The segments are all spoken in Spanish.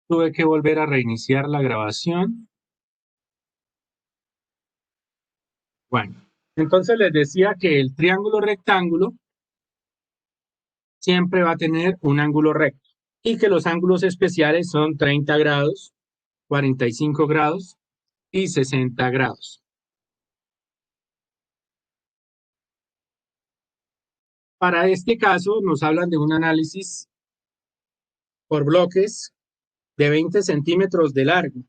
Tuve que volver a reiniciar la grabación. Bueno, entonces les decía que el triángulo rectángulo siempre va a tener un ángulo recto y que los ángulos especiales son 30 grados, 45 grados y 60 grados. Para este caso nos hablan de un análisis por bloques de 20 centímetros de largo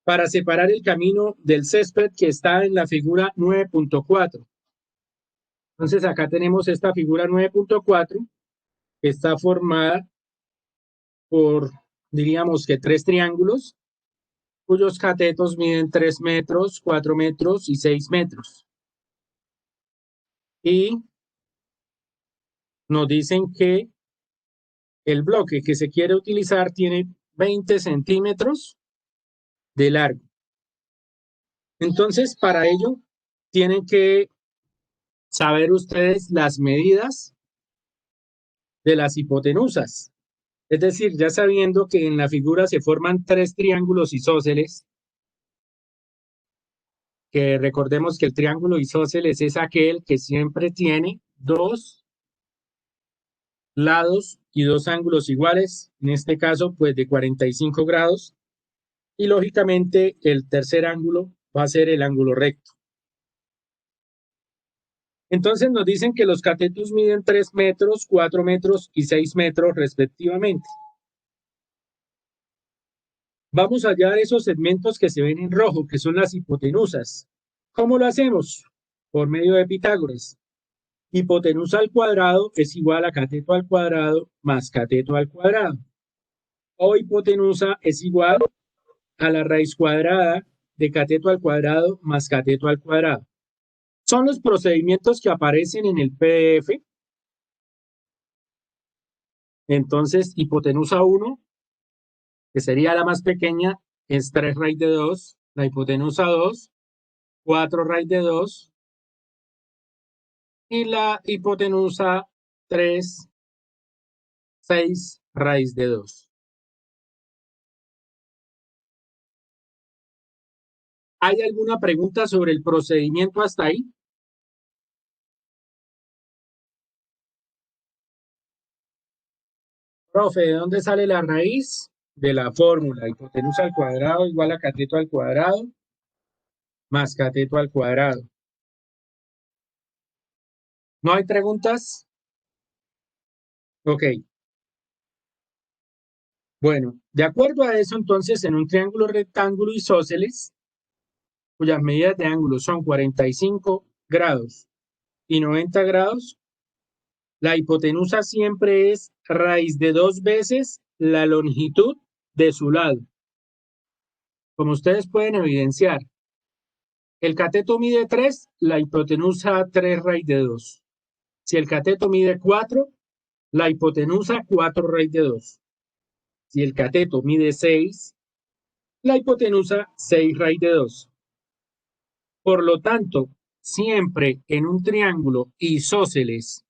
para separar el camino del césped que está en la figura 9.4. Entonces acá tenemos esta figura 9.4 que está formada por, diríamos que 3 triángulos, cuyos catetos miden 3 metros, 4 metros y 6 metros. Y nos dicen que el bloque que se quiere utilizar tiene 20 centímetros de largo. Entonces, para ello, tienen que saber ustedes las medidas de las hipotenusas. Es decir, ya sabiendo que en la figura se forman 3 triángulos isósceles, que recordemos que el triángulo isósceles es aquel que siempre tiene 2 lados y 2 ángulos iguales, en este caso pues de 45 grados, y lógicamente el tercer ángulo va a ser el ángulo recto. Entonces nos dicen que los catetos miden 3 metros, 4 metros y 6 metros respectivamente. Vamos a hallar esos segmentos que se ven en rojo, que son las hipotenusas. ¿Cómo lo hacemos? Por medio de Pitágoras. Hipotenusa al cuadrado es igual a cateto al cuadrado más cateto al cuadrado. O hipotenusa es igual a la raíz cuadrada de cateto al cuadrado más cateto al cuadrado. Son los procedimientos que aparecen en el PDF. Entonces, hipotenusa 1, que sería la más pequeña, es 3 raíz de 2. La hipotenusa 2, 4 raíz de 2. Y la hipotenusa 3, 6 raíz de 2. ¿Hay alguna pregunta sobre el procedimiento hasta ahí? Profe, ¿de dónde sale la raíz? De la fórmula, hipotenusa al cuadrado igual a cateto al cuadrado más cateto al cuadrado. ¿No hay preguntas? Ok. Bueno, de acuerdo a eso, entonces, en un triángulo rectángulo isósceles, cuyas medidas de ángulo son 45 grados y 90 grados, la hipotenusa siempre es raíz de 2 veces la longitud de su lado. Como ustedes pueden evidenciar, el cateto mide 3, la hipotenusa 3 raíz de 2. Si el cateto mide 4, la hipotenusa 4 raíz de 2. Si el cateto mide 6, la hipotenusa 6 raíz de 2. Por lo tanto, siempre en un triángulo isósceles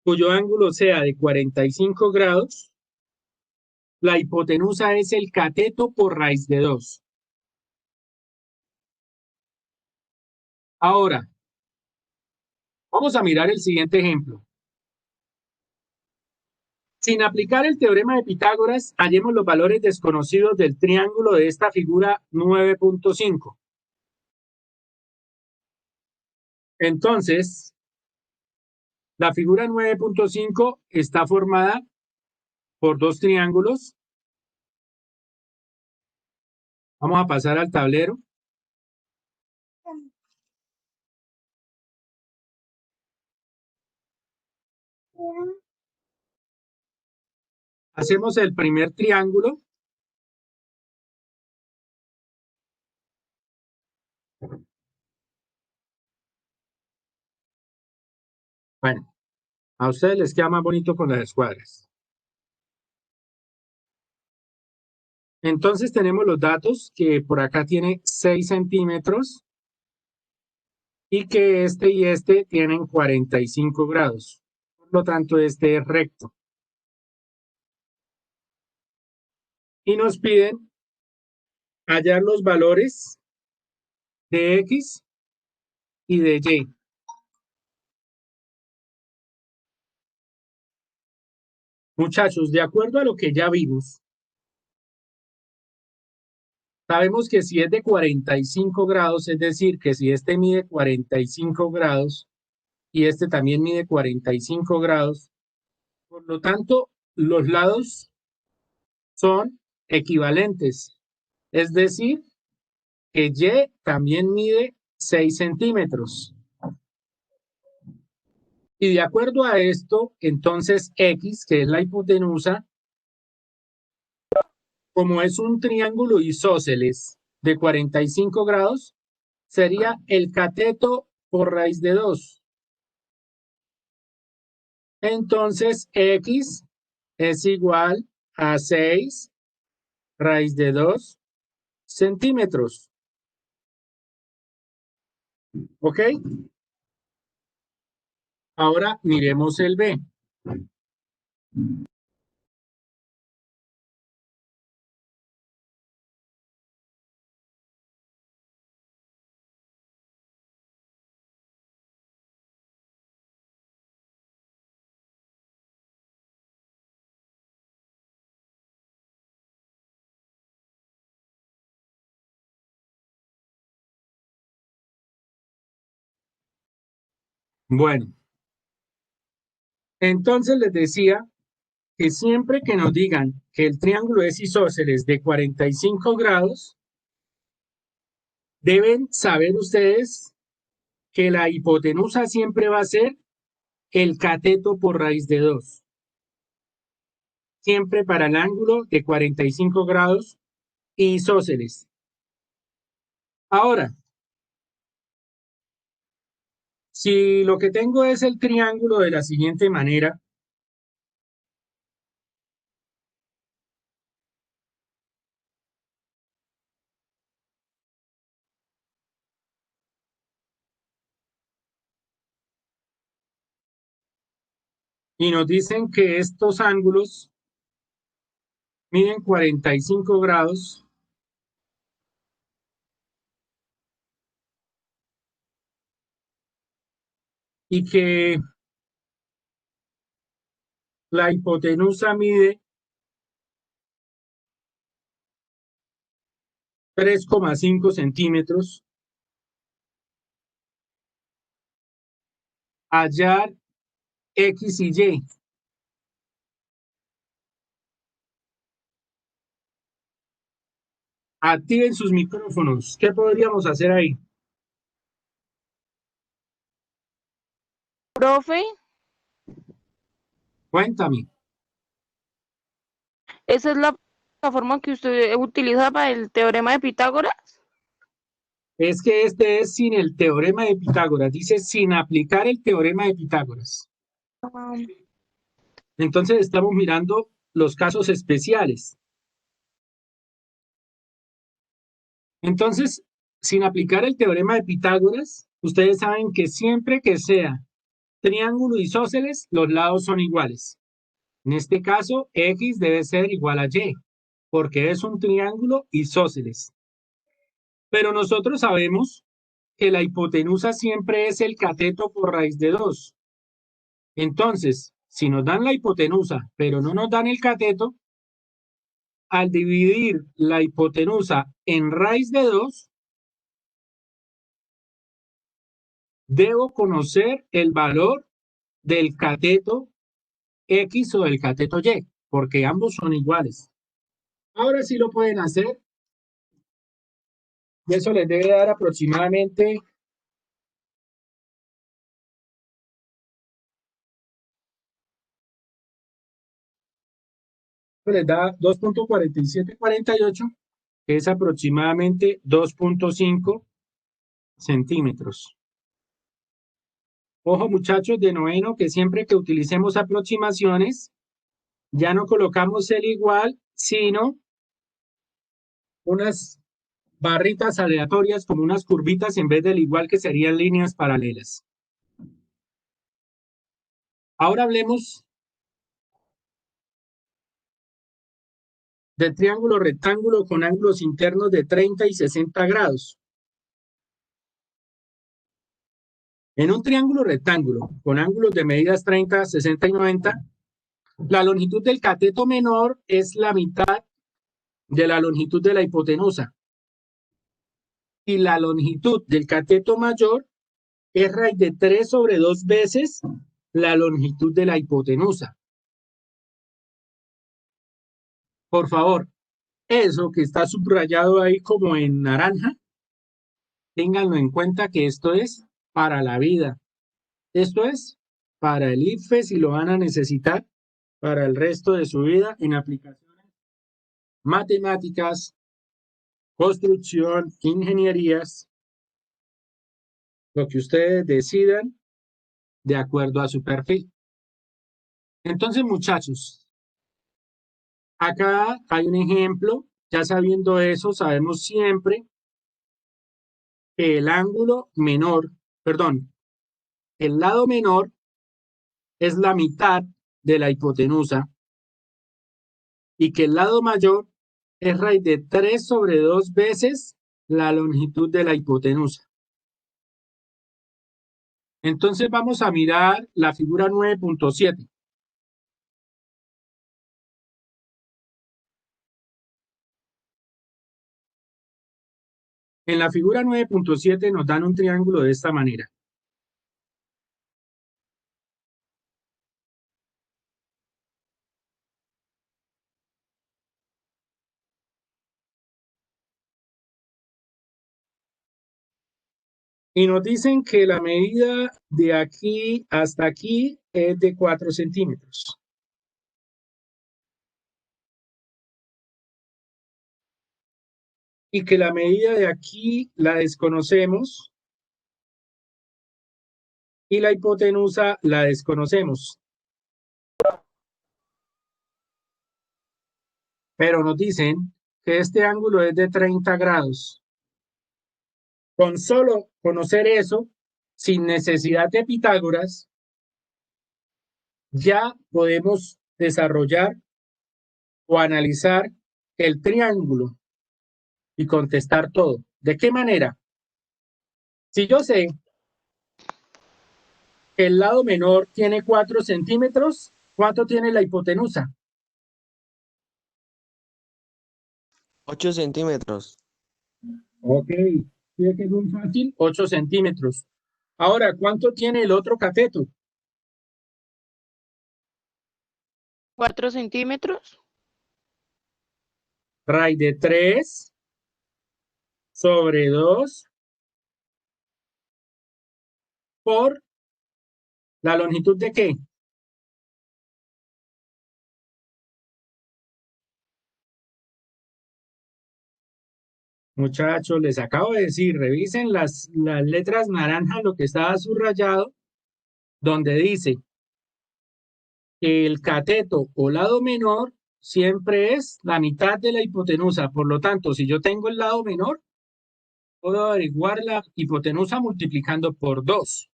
cuyo ángulo sea de 45 grados, la hipotenusa es el cateto por raíz de 2. Ahora, vamos a mirar el siguiente ejemplo. Sin aplicar el teorema de Pitágoras, hallemos los valores desconocidos del triángulo de esta figura 9.5. Entonces, la figura 9.5 está formada por 2 triángulos. Vamos a pasar al tablero. Hacemos el primer triángulo. Bueno, a ustedes les queda más bonito con las escuadras. Entonces tenemos los datos que por acá tiene 6 centímetros y que este y este tienen 45 grados. Por lo tanto, este es recto. y nos piden hallar los valores de X y de Y. Muchachos, de acuerdo a lo que ya vimos, sabemos que si es de 45 grados, es decir, que si este mide 45 grados y este también mide 45 grados, por lo tanto, los lados son equivalentes. Es decir, que Y también mide 6 centímetros. Y de acuerdo a esto, entonces X, que es la hipotenusa, como es un triángulo isósceles de 45 grados, sería el cateto por raíz de 2. Entonces X es igual a 6 raíz de 2 centímetros. ¿Ok? Ahora miremos el B. Bueno, entonces les decía que siempre que nos digan que el triángulo es isósceles de 45 grados, deben saber ustedes que la hipotenusa siempre va a ser el cateto por raíz de 2. Siempre para el ángulo de 45 grados isósceles. Ahora, si lo que tengo es el triángulo de la siguiente manera, y nos dicen que estos ángulos miden 45 grados y que la hipotenusa mide 3,5 centímetros, hallar X y Y. Activen sus micrófonos. ¿Qué podríamos hacer ahí? Profe, Cuéntame. esa es la forma que usted utiliza para el teorema de Pitágoras. Es que este es sin el teorema de Pitágoras. Dice sin aplicar el teorema de Pitágoras. Ah, Entonces estamos mirando los casos especiales. Entonces, sin aplicar el teorema de Pitágoras, ustedes saben que siempre que sea triángulo isósceles, los lados son iguales. En este caso, X debe ser igual a Y, porque es un triángulo isósceles. Pero nosotros sabemos que la hipotenusa siempre es el cateto por raíz de 2. Entonces, si nos dan la hipotenusa, pero no nos dan el cateto, al dividir la hipotenusa en raíz de 2, debo conocer el valor del cateto X o del cateto Y, porque ambos son iguales. Ahora sí lo pueden hacer, y eso les debe dar aproximadamente, les da 2,4748, que es aproximadamente 2,5 centímetros. Ojo muchachos de noveno, que siempre que utilicemos aproximaciones, ya no colocamos el igual, sino unas barritas aleatorias como unas curvitas en vez del igual que serían líneas paralelas. Ahora hablemos del triángulo rectángulo con ángulos internos de 30 y 60 grados. En un triángulo rectángulo con ángulos de medidas 30, 60 y 90, la longitud del cateto menor es la mitad de la longitud de la hipotenusa y la longitud del cateto mayor es raíz de 3 sobre 2 veces la longitud de la hipotenusa. Por favor, eso que está subrayado ahí como en naranja, ténganlo en cuenta que esto es para la vida. Esto es para el IFES y lo van a necesitar para el resto de su vida en aplicaciones matemáticas, construcción, ingenierías, lo que ustedes decidan de acuerdo a su perfil. Entonces, muchachos, acá hay un ejemplo. Ya sabiendo eso, sabemos siempre que el ángulo menor, perdón, el lado menor es la mitad de la hipotenusa y que el lado mayor es raíz de 3 sobre 2 veces la longitud de la hipotenusa. Entonces vamos a mirar la figura 9.7. En la figura 9.7 nos dan un triángulo de esta manera. Y nos dicen que la medida de aquí hasta aquí es de 4 centímetros. Y que la medida de aquí la desconocemos y la hipotenusa la desconocemos. Pero nos dicen que este ángulo es de 30 grados. Con solo conocer eso, sin necesidad de Pitágoras, ya podemos desarrollar o analizar el triángulo y contestar todo. ¿De qué manera? Si yo sé que el lado menor tiene 4 centímetros, ¿cuánto tiene la hipotenusa? 8 centímetros. Ok, ¿sí que es muy fácil? 8 centímetros. Ahora, ¿cuánto tiene el otro cateto? 4 centímetros. Raíz de 3 sobre 2 por la longitud de ¿qué? Muchachos, les acabo de decir, revisen las letras naranjas, lo que estaba subrayado, donde dice que el cateto o lado menor siempre es la mitad de la hipotenusa. Por lo tanto, si yo tengo el lado menor, puedo averiguar la hipotenusa multiplicando por 2.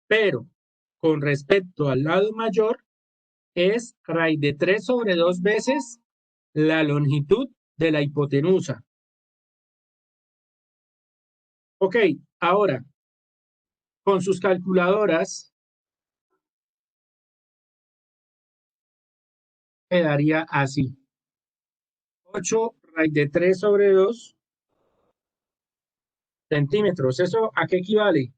Pero con respecto al lado mayor, es raíz de 3 sobre 2 veces la longitud de la hipotenusa. Ok, ahora, con sus calculadoras, quedaría así. 8 raíz de 3 sobre 2 centímetros. ¿Eso a qué equivale?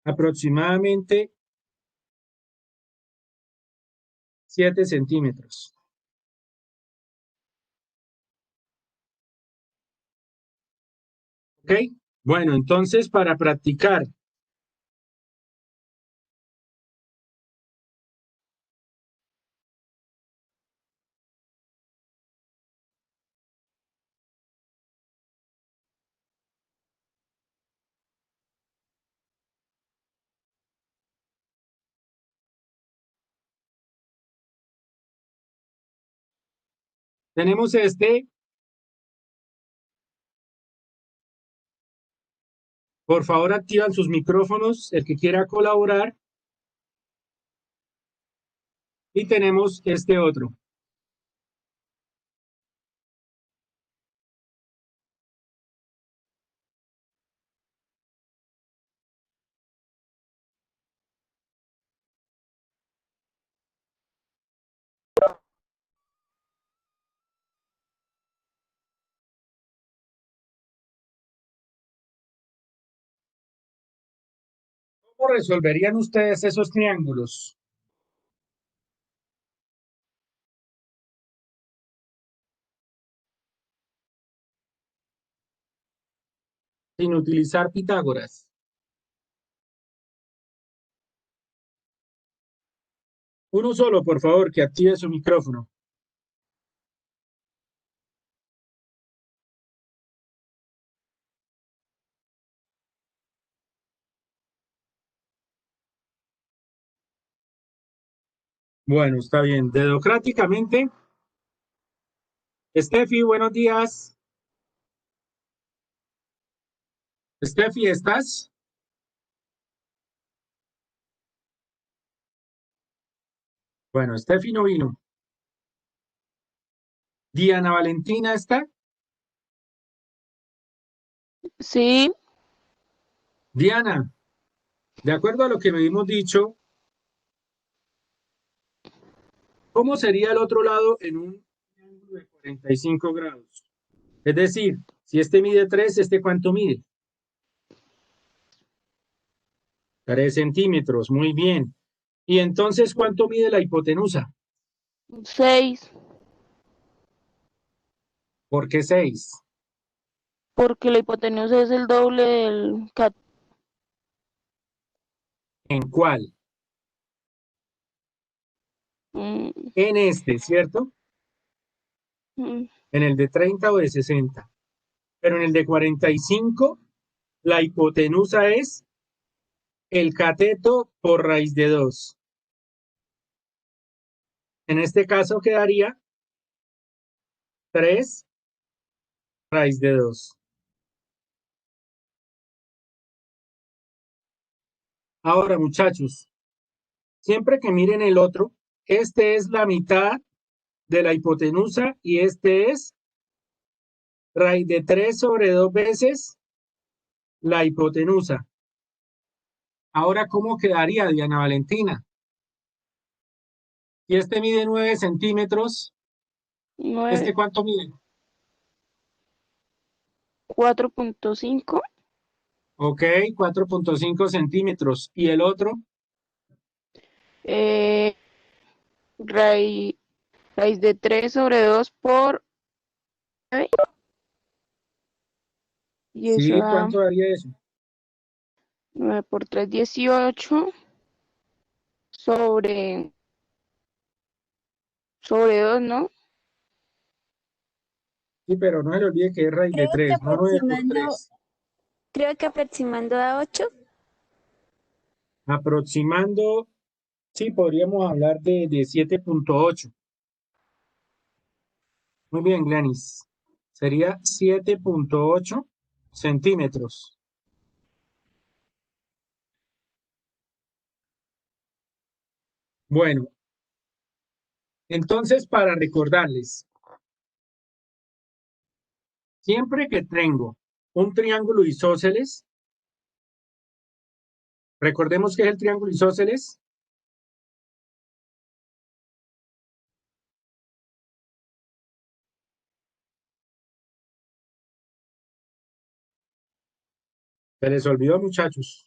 Aproximadamente 7 centímetros. ¿Ok? Bueno, entonces para practicar, tenemos este Por favor, activan sus micrófonos, el que quiera colaborar. Y tenemos este otro. ¿Cómo resolverían ustedes esos triángulos? Sin utilizar Pitágoras. Uno solo, por favor, que active su micrófono. Bueno, está bien. Dedocráticamente. Steffi, buenos días. Steffi, ¿estás? Bueno, Steffi no vino. Diana Valentina, ¿está? Sí, Diana, de acuerdo a lo que me hemos dicho, ¿cómo sería el otro lado en un ángulo de 45 grados? Es decir, si este mide 3, ¿este cuánto mide? 3 centímetros, muy bien. Y entonces, ¿cuánto mide la hipotenusa? 6, ¿Por qué 6? porque la hipotenusa es el doble del ¿En cuál? mm, En este, ¿cierto? mm, En el de 30 o de 60. Pero en el de 45, la hipotenusa es el cateto por raíz de 2. En este caso quedaría 3 raíz de 2. Ahora, muchachos, siempre que miren el otro, este es la mitad de la hipotenusa y este es raíz de 3 sobre 2 veces la hipotenusa. Ahora, ¿cómo quedaría, Diana Valentina? Si este mide 9 centímetros, 9, ¿este cuánto mide? 4.5, Ok, 4.5 centímetros. ¿Y el otro? eh, raíz, raíz de 3 sobre 2 por 9, y eso Sí, da ¿cuánto daría eso? 9 por 3, 18 sobre 2, ¿no? Sí, pero no se le olvide que es raíz de Creo que 3, no 9 por aproximando, 3. creo que aproximando a 8. Aproximando, sí, podríamos hablar de 7.8. Muy bien, Glenis. Sería 7.8 centímetros. Bueno, entonces para recordarles, siempre que tengo un triángulo isósceles, recordemos que es el triángulo isósceles. Se les olvidó, muchachos.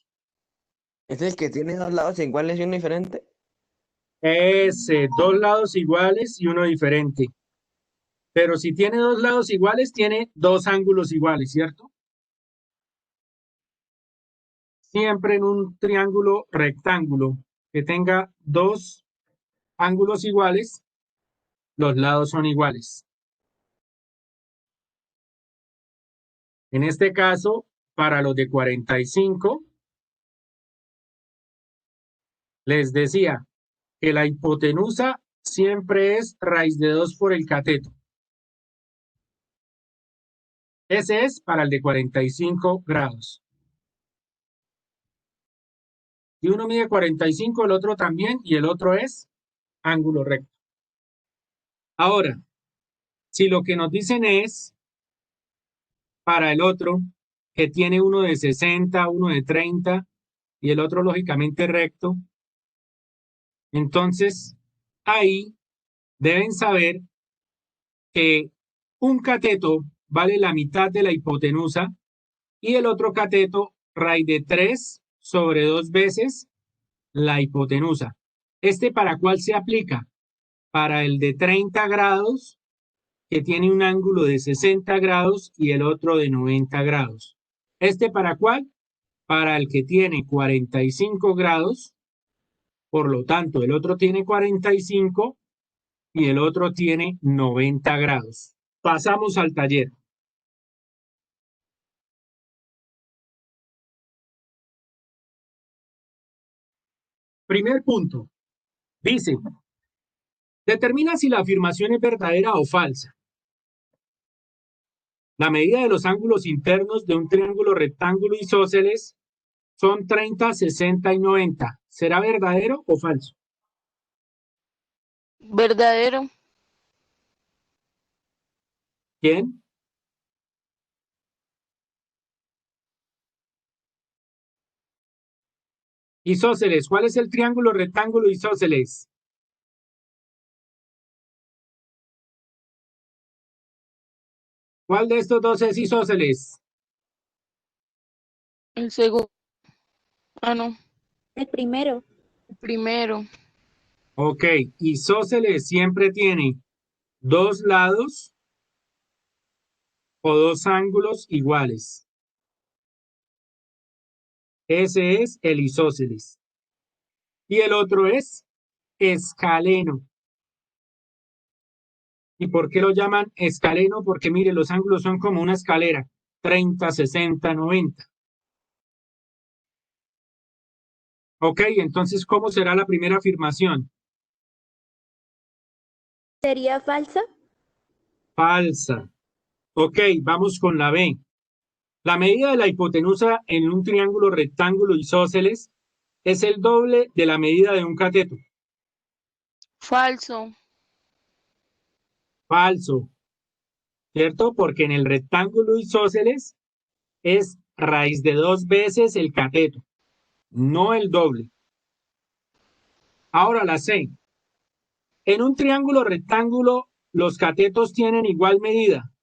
¿Es el que tiene dos lados iguales y uno diferente? Ese, dos lados iguales y uno diferente. Pero si tiene dos lados iguales, tiene dos ángulos iguales, ¿cierto? Siempre en un triángulo rectángulo que tenga dos ángulos iguales, los lados son iguales. En este caso, para los de 45, les decía que la hipotenusa siempre es raíz de 2 por el cateto. Ese es para el de 45 grados. Si uno mide 45, el otro también, y el otro es ángulo recto. Ahora, si lo que nos dicen es para el otro, que tiene uno de 60, uno de 30, y el otro lógicamente recto, entonces ahí deben saber que un cateto vale la mitad de la hipotenusa y el otro cateto raíz de 3 sobre 2 veces la hipotenusa. ¿Para cuál se aplica? Para el de 30 grados, que tiene un ángulo de 60 grados y el otro de 90 grados. ¿Para cuál? Para el que tiene 45 grados, por lo tanto, el otro tiene 45 y el otro tiene 90 grados. Pasamos al taller. Primer punto. Dice, determina si la afirmación es verdadera o falsa. La medida de los ángulos internos de un triángulo rectángulo isósceles son 30, 60 y 90. ¿Será verdadero o falso? Verdadero. ¿Quién? Isósceles. ¿Cuál es el triángulo rectángulo isósceles? ¿Cuál de estos dos es isósceles? El segundo. Ah, no. El primero. El primero. Ok, isósceles siempre tiene dos lados o dos ángulos iguales. Ese es el isósceles. Y el otro es escaleno. ¿Y por qué lo llaman escaleno? Porque mire, los ángulos son como una escalera, 30, 60, 90. Ok, entonces, ¿cómo será la primera afirmación? ¿Sería falsa? Falsa. Ok, vamos con la B. La medida de la hipotenusa en un triángulo rectángulo isósceles es el doble de la medida de un cateto. Falso. Falso, ¿cierto? Porque en el rectángulo isósceles es raíz de 2 veces el cateto, no el doble. Ahora la C. En un triángulo rectángulo, los catetos tienen igual medida.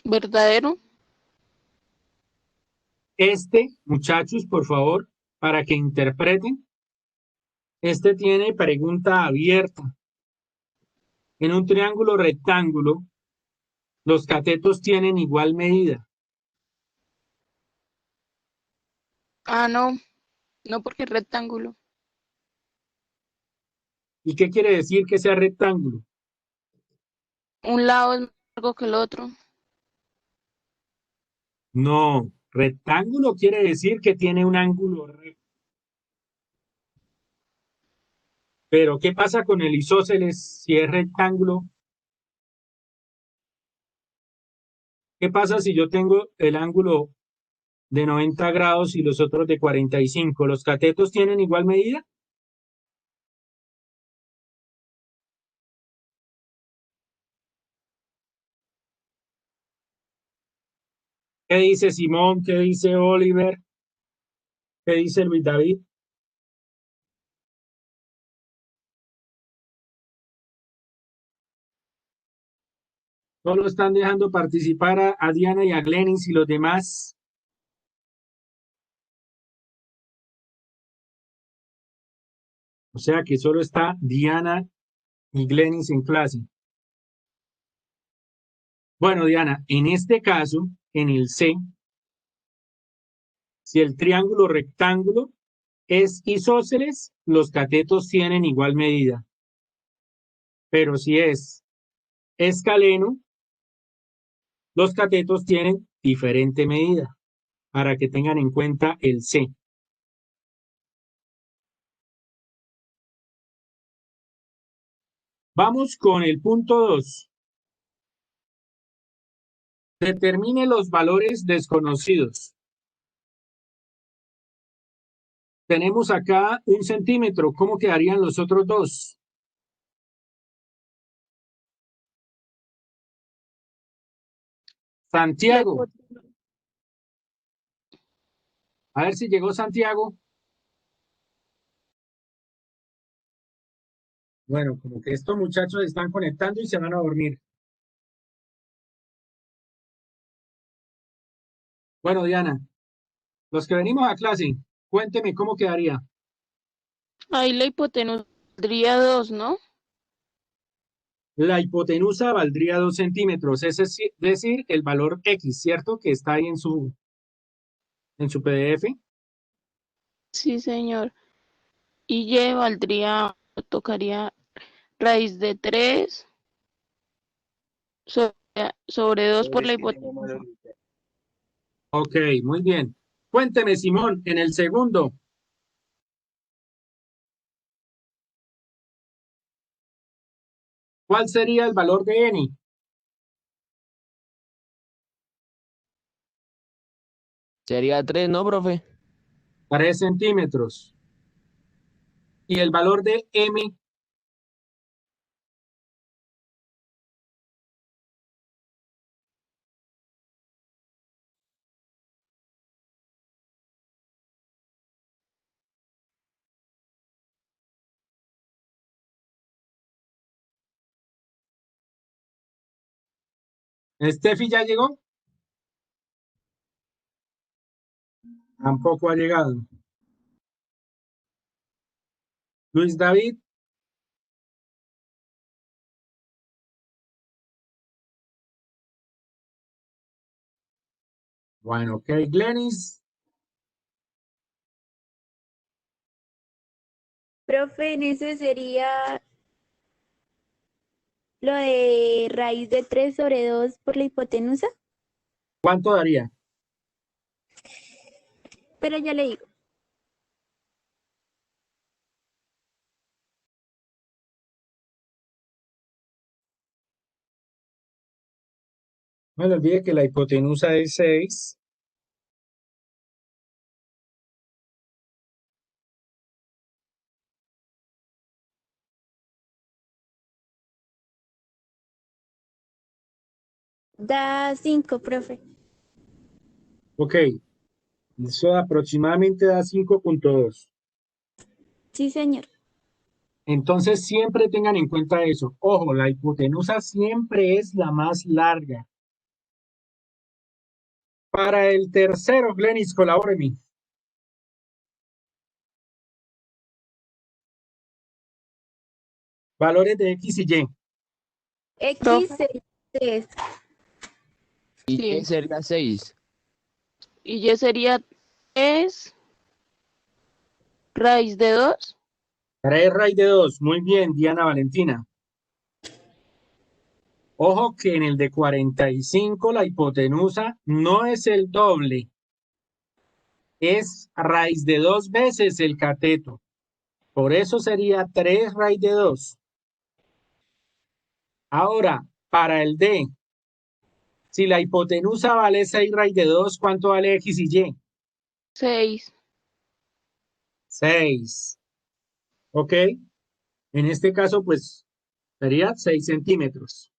Verdadero. Muchachos, por favor, para que interpreten, tiene pregunta abierta. En un triángulo rectángulo, los catetos tienen igual medida. Ah, no. No porque es rectángulo. ¿Y qué quiere decir que sea rectángulo? Un lado es más largo que el otro. No, rectángulo quiere decir que tiene un ángulo recto. Pero ¿qué pasa con el isósceles si es rectángulo? ¿Qué pasa si yo tengo el ángulo de 90 grados y los otros de 45? ¿Los catetos tienen igual medida? ¿Qué dice Simón? ¿Qué dice Oliver? ¿Qué dice Luis David? Solo están dejando participar a Diana y a Glenis y los demás. O sea que solo está Diana y Glenis en clase. Bueno, Diana, en este caso, en el C, si el triángulo rectángulo es isósceles, los catetos tienen igual medida. Pero si es escaleno, los catetos tienen diferente medida, para que tengan en cuenta el C. Vamos con el punto 2. Determine los valores desconocidos. Tenemos acá 1 centímetro. ¿Cómo quedarían los otros dos? La Santiago. hipotenusa. A ver si llegó Santiago. Bueno, como que estos muchachos están conectando y se van a dormir. Bueno, Diana, los que venimos a clase, cuénteme cómo quedaría. Ahí la hipotenusa valdría 2, ¿no? La hipotenusa valdría 2 centímetros, es decir, el valor X, ¿cierto? Que está ahí en su PDF. Sí, señor. Y Y valdría, tocaría raíz de 3 sobre 2 por la hipotenusa. Ok, muy bien. Cuénteme, Simón, en el segundo, ¿cuál sería el valor de N? Sería 3, ¿no, profe? 3 centímetros. ¿Y el valor de M? ¿Steffi ya llegó? Tampoco ha llegado. Luis David, bueno, ok. Glenis, Profe, en ese sería lo de raíz de 3 sobre 2 por la hipotenusa, ¿cuánto daría? pero ya le digo. No le olvide que la hipotenusa es 6. Da 5, profe. Ok, eso aproximadamente da 5,2. Sí, señor. Entonces siempre tengan en cuenta eso. Ojo, la hipotenusa siempre es la más larga. Para el tercero, Glenis, colabóreme. Valores de X y Y. X Profe, sería 3. Y Y sí. sería 6. Y Y sería 3 raíz de 2. 3 raíz de 2. Muy bien, Diana Valentina. Ojo que en el de 45 la hipotenusa no es el doble, es raíz de 2 veces el cateto. Por eso sería 3 raíz de 2. Ahora, para el D, si la hipotenusa vale 6 raíz de 2, ¿cuánto vale X y Y? 6. 6. ¿Ok? En este caso, pues, sería 6 centímetros.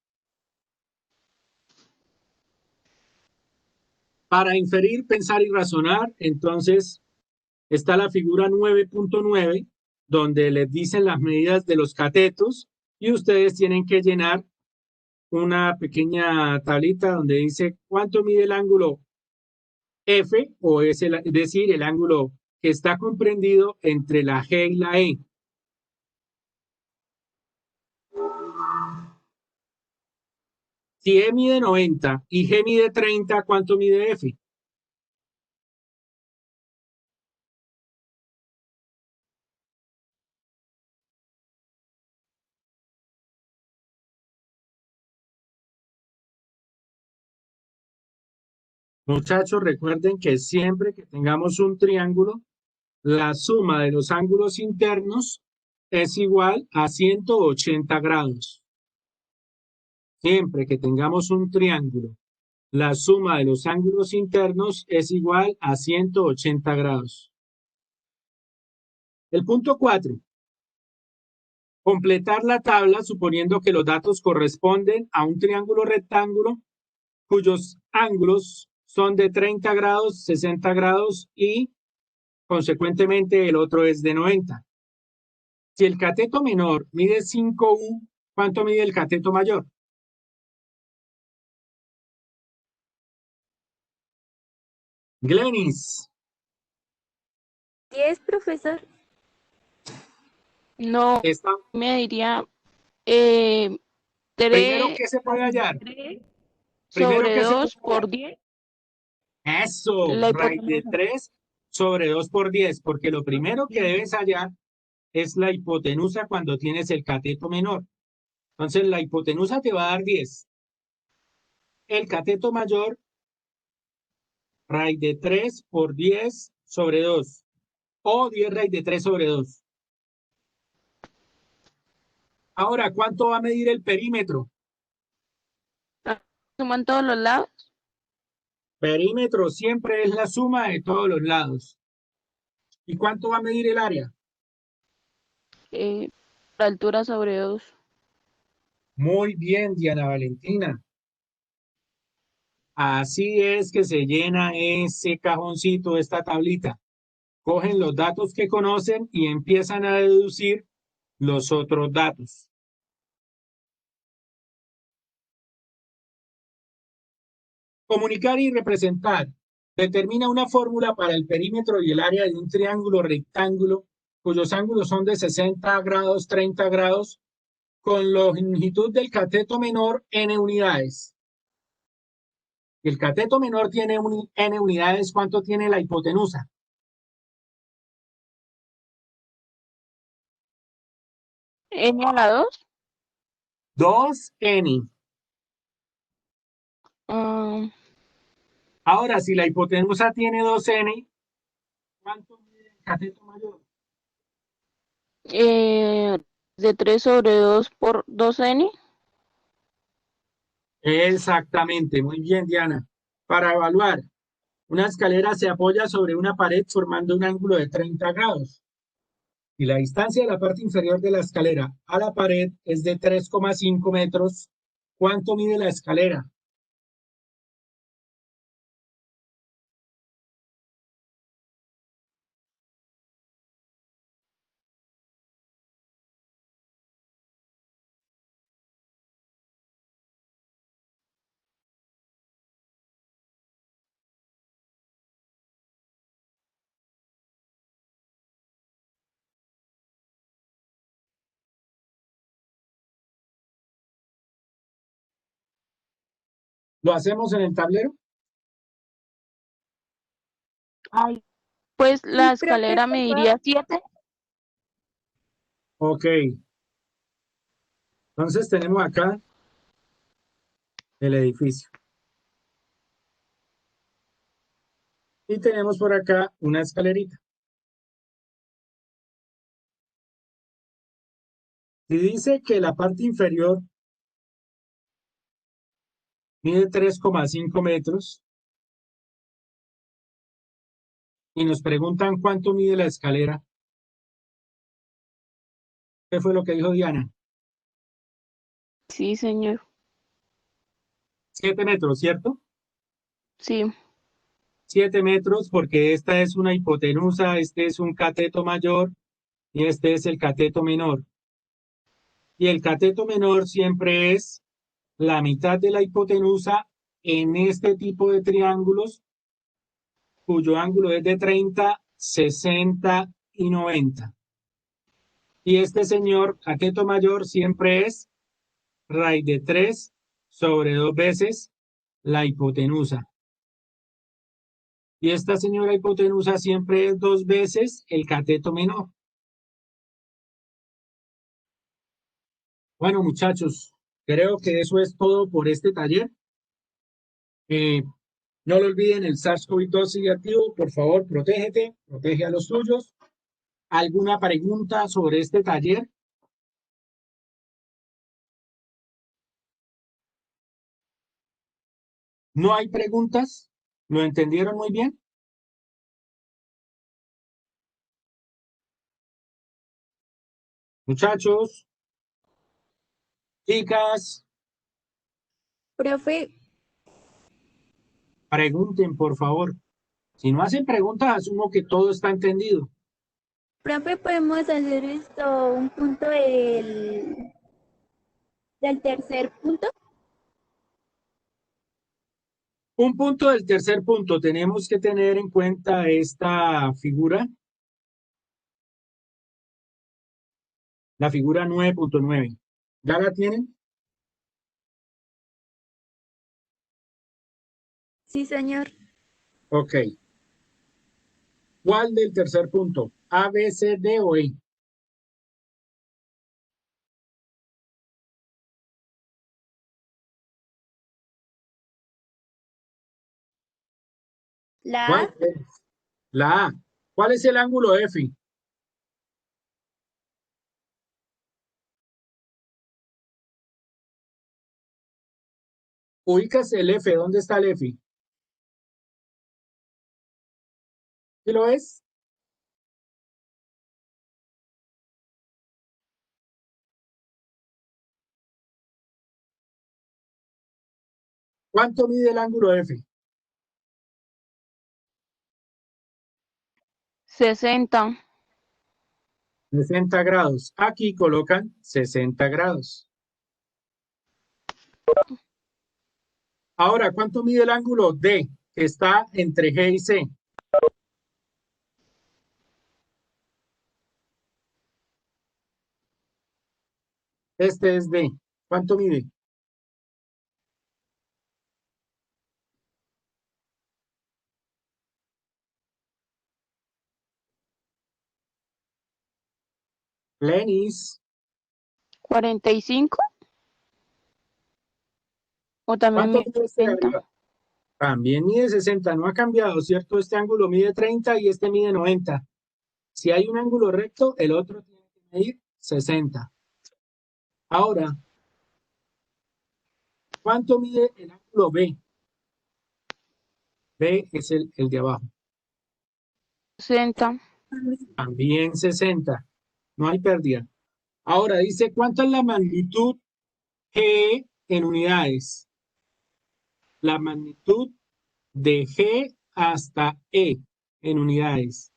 Para inferir, pensar y razonar, entonces, está la figura 9.9, donde les dicen las medidas de los catetos y ustedes tienen que llenar una pequeña tablita donde dice cuánto mide el ángulo F, o es decir, el ángulo que está comprendido entre la G y la E. Si E mide 90 y G mide 30, ¿cuánto mide F? Muchachos, recuerden que siempre que tengamos un triángulo, la suma de los ángulos internos es igual a 180 grados. Siempre que tengamos un triángulo, la suma de los ángulos internos es igual a 180 grados. El punto 4. Completar la tabla suponiendo que los datos corresponden a un triángulo rectángulo cuyos ángulos son de 30 grados, 60 grados y consecuentemente el otro es de 90. Si el cateto menor mide 5U, ¿cuánto mide el cateto mayor? Glenis. 10, profesor. No, Está, me diría primero, 3 ¿qué se puede hallar? Primero, sobre ¿qué se puede 2 hallar? por 10, Eso, la raíz de hipotenusa. 3 sobre 2 por 10, porque lo primero que debes hallar es la hipotenusa cuando tienes el cateto menor. Entonces, la hipotenusa te va a dar 10. El cateto mayor, raíz de 3 por 10 sobre 2. O 10 raíz de 3 sobre 2. Ahora, ¿cuánto va a medir el perímetro? Suman todos los lados, Perímetro siempre es la suma de todos los lados. ¿Y cuánto va a medir el área? la altura sobre 2. Muy bien, Diana Valentina. Así es que se llena ese cajoncito, esta tablita. Cogen los datos que conocen y empiezan a deducir los otros datos. Comunicar y representar. Determina una fórmula para el perímetro y el área de un triángulo rectángulo cuyos ángulos son de 60 grados, 30 grados, con longitud del cateto menor n unidades. El cateto menor tiene n unidades, ¿cuánto tiene la hipotenusa? N a la 2. 2n. ah, Ahora, si la hipotenusa tiene 2n, ¿cuánto mide el cateto mayor? de 3 sobre 2 por 2n. Exactamente, muy bien, Diana. Para evaluar, una escalera se apoya sobre una pared formando un ángulo de 30 grados. Y la distancia de la parte inferior de la escalera a la pared es de 3,5 metros. ¿Cuánto mide la escalera? ¿Lo hacemos en el tablero? Ay, pues Sí, la profe, escalera por me favor. diría 7. Ok. Entonces tenemos acá el edificio. Y tenemos por acá una escalerita. Y dice que la parte inferior mide 3,5 metros y nos preguntan cuánto mide la escalera. ¿Qué fue lo que dijo Diana? Sí, señor. 7 metros, ¿cierto? Sí. 7 metros porque esta es una hipotenusa, este es un cateto mayor y este es el cateto menor. Y el cateto menor siempre es la mitad de la hipotenusa en este tipo de triángulos cuyo ángulo es de 30, 60 y 90. Y este señor cateto mayor siempre es raíz de 3 sobre 2 veces la hipotenusa. Y esta señora hipotenusa siempre es 2 veces el cateto menor. Bueno, muchachos, creo que eso es todo por este taller. Eh, no lo olviden, el SARS-CoV-2 sigue activo. Por favor, protégete, protege a los tuyos. ¿Alguna pregunta sobre este taller? ¿No hay preguntas? ¿Lo entendieron muy bien? Muchachos, chicas, Profe, pregunten, por favor. Si no hacen preguntas, asumo que todo está entendido. profe, podemos hacer esto un punto del tercer punto. Un punto del tercer punto. Tenemos que tener en cuenta esta figura, la figura 9.9. ¿Ya la tienen? Sí, señor. Ok. ¿Cuál del tercer punto? ¿A, B, C, D o E? La ¿Cuál A, es? La A. ¿Cuál es el ángulo F? Ubicas el F. ¿Dónde está el F? ¿Sí lo ves? ¿Cuánto mide el ángulo F? 60. 60 grados. Aquí colocan 60 grados. Ahora, ¿cuánto mide el ángulo D, que está entre G y C? Este es D. ¿Cuánto mide? Lenis. 45. O también ¿Cuánto mide mide este de 60. arriba? También mide 60. No ha cambiado, ¿cierto? Este ángulo mide 30 y este mide 90. Si hay un ángulo recto, el otro tiene que medir 60. Ahora, ¿cuánto mide el ángulo B? B es el de abajo. 60. También 60. No hay pérdida. Ahora dice, ¿cuánto es la magnitud G en unidades? La magnitud de G hasta E en unidades.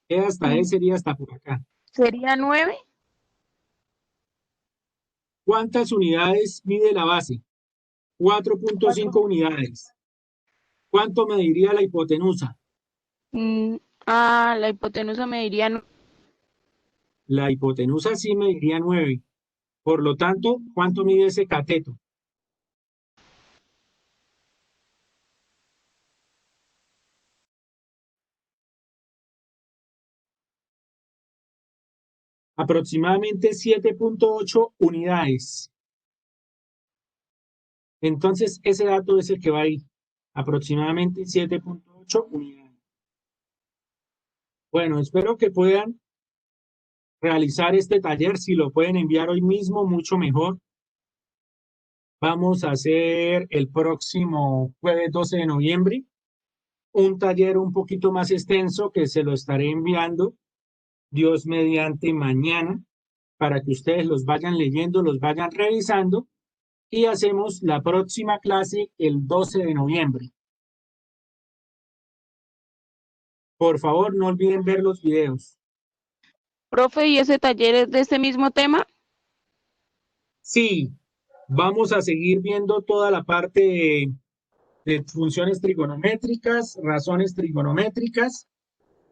G hasta E sería hasta por acá. Sería 9. ¿Cuántas unidades mide la base? 4.5 unidades. ¿Cuánto mediría la hipotenusa? La hipotenusa mediría La hipotenusa sí mediría 9. Por lo tanto, ¿cuánto mide ese cateto? Aproximadamente 7.8 unidades. Entonces, ese dato es el que va ahí. Aproximadamente 7.8 unidades. Bueno, espero que puedan realizar este taller. Si lo pueden enviar hoy mismo, mucho mejor. Vamos a hacer el próximo jueves 12 de noviembre un taller un poquito más extenso que se lo estaré enviando, Dios mediante, mañana, para que ustedes los vayan leyendo, los vayan revisando y hacemos la próxima clase el 12 de noviembre. Por favor, no olviden ver los videos. Profe, ¿y ese taller es de este mismo tema? Sí, vamos a seguir viendo toda la parte de funciones trigonométricas, razones trigonométricas.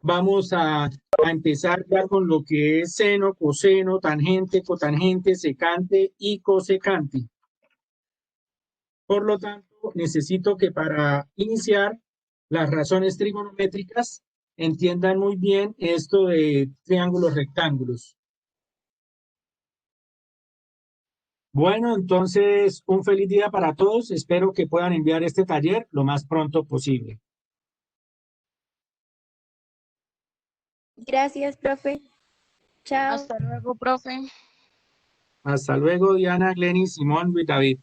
Vamos a empezar ya con lo que es seno, coseno, tangente, cotangente, secante y cosecante. Por lo tanto, necesito que para iniciar las razones trigonométricas entiendan muy bien esto de triángulos rectángulos. Bueno, entonces un feliz día para todos. Espero que puedan enviar este taller lo más pronto posible. gracias, profe. Chao. Hasta luego, profe. Hasta luego, Diana, Glenny, Simón y David.